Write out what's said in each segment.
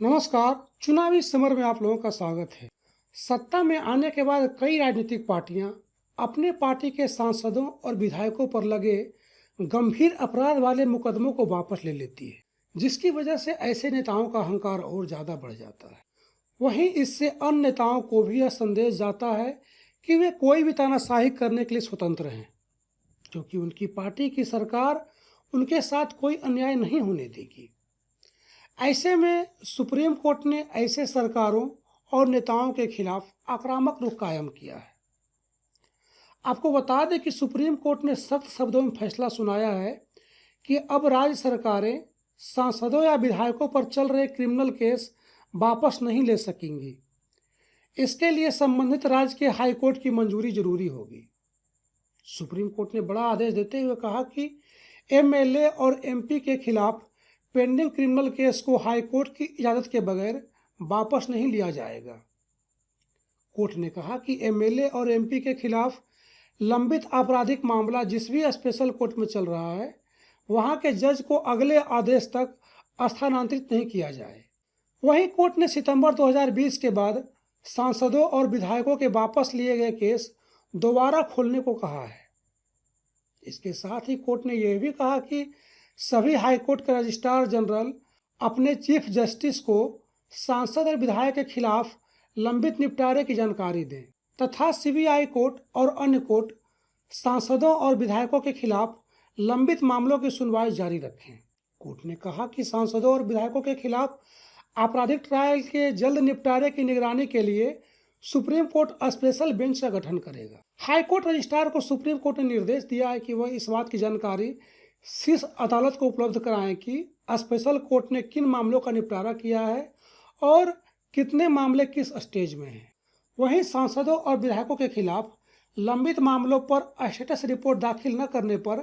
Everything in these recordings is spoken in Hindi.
नमस्कार। चुनावी समर में आप लोगों का स्वागत है। सत्ता में आने के बाद कई राजनीतिक पार्टियां अपने पार्टी के सांसदों और विधायकों पर लगे गंभीर अपराध वाले मुकदमों को वापस ले लेती है, जिसकी वजह से ऐसे नेताओं का अहंकार और ज्यादा बढ़ जाता है। वहीं इससे अन्य नेताओं को भी यह संदेश जाता है कि वे कोई भी तानाशाही करने के लिए स्वतंत्र हैं, क्योंकि उनकी पार्टी की सरकार उनके साथ कोई अन्याय नहीं होने देगी। ऐसे में सुप्रीम कोर्ट ने ऐसे सरकारों और नेताओं के खिलाफ आक्रामक रुख कायम किया है। आपको बता दें कि सुप्रीम कोर्ट ने सख्त शब्दों में फैसला सुनाया है कि अब राज्य सरकारें सांसदों या विधायकों पर चल रहे क्रिमिनल केस वापस नहीं ले सकेंगी। इसके लिए संबंधित राज्य के हाई कोर्ट की मंजूरी जरूरी होगी। सुप्रीम कोर्ट ने बड़ा आदेश देते हुए कहा कि एमएलए और एमपी के खिलाफ पेंडिंग क्रिमिनल केस को हाई कोर्ट की इजाजत के बगैर वापस नहीं लिया जाएगा। कोर्ट ने कहा कि एमएलए और एमपी के खिलाफ लंबित आपराधिक मामला जिस भी स्पेशल कोर्ट में चल रहा है, वहां के जज को अगले आदेश तक स्थानांतरित नहीं किया जाए। वहीं कोर्ट ने सितंबर 2020 के बाद सांसदों और विधायकों के वापस लिए गए केस दोबारा खोलने को कहा है। इसके साथ ही कोर्ट ने यह भी कहा कि सभी हाईकोर्ट के रजिस्ट्रार जनरल अपने चीफ जस्टिस को सांसद और विधायक के खिलाफ लंबित निपटारे की जानकारी दें तथा सीबीआई कोर्ट और अन्य कोर्ट सांसदों और विधायकों के खिलाफ लंबित मामलों की सुनवाई जारी रखें। कोर्ट ने कहा कि सांसदों और विधायकों के खिलाफ आपराधिक ट्रायल के जल्द निपटारे की निगरानी के लिए सुप्रीम कोर्ट स्पेशल बेंच का गठन करेगा। हाईकोर्ट रजिस्ट्रार को सुप्रीम कोर्ट ने निर्देश दिया है कि वह इस बात की जानकारी शीर्ष अदालत को उपलब्ध कराएं कि स्पेशल कोर्ट ने किन मामलों का निपटारा किया है और कितने मामले किस स्टेज में हैं। वहीं सांसदों और विधायकों के खिलाफ लंबित मामलों पर स्टेटस रिपोर्ट दाखिल न करने पर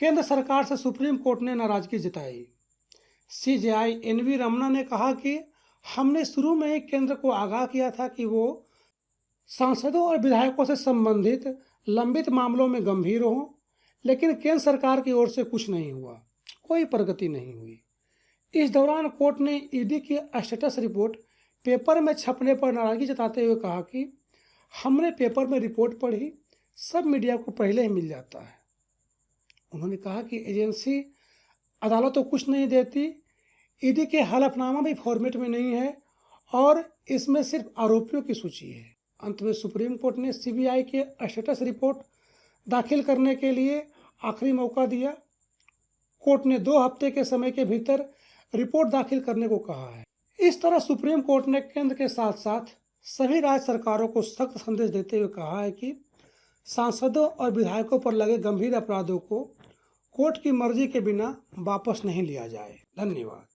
केंद्र सरकार से सुप्रीम कोर्ट ने नाराजगी जताई। सीजेआई एनवी रमना ने कहा कि हमने शुरू में ही केंद्र को आगाह किया था कि वो सांसदों और विधायकों से संबंधित लंबित मामलों में गंभीर हों, लेकिन केंद्र सरकार की ओर से कुछ नहीं हुआ, कोई प्रगति नहीं हुई। इस दौरान कोर्ट ने ईडी की स्टेटस रिपोर्ट पेपर में छपने पर नाराजगी जताते हुए कहा कि हमने पेपर में रिपोर्ट पढ़ी, सब मीडिया को पहले ही मिल जाता है। उन्होंने कहा कि एजेंसी अदालत तो कुछ नहीं देती, ईडी के हलफनामा भी फॉर्मेट में नहीं है और इसमें सिर्फ आरोपियों की सूची है। अंत में सुप्रीम कोर्ट ने सीबीआई के स्टेटस रिपोर्ट दाखिल करने के लिए आखिरी मौका दिया। कोर्ट ने 2 हफ्ते के समय के भीतर रिपोर्ट दाखिल करने को कहा है। इस तरह सुप्रीम कोर्ट ने केंद्र के साथ साथ सभी राज्य सरकारों को सख्त संदेश देते हुए कहा है कि सांसदों और विधायकों पर लगे गंभीर अपराधों को कोर्ट की मर्जी के बिना वापस नहीं लिया जाए। धन्यवाद।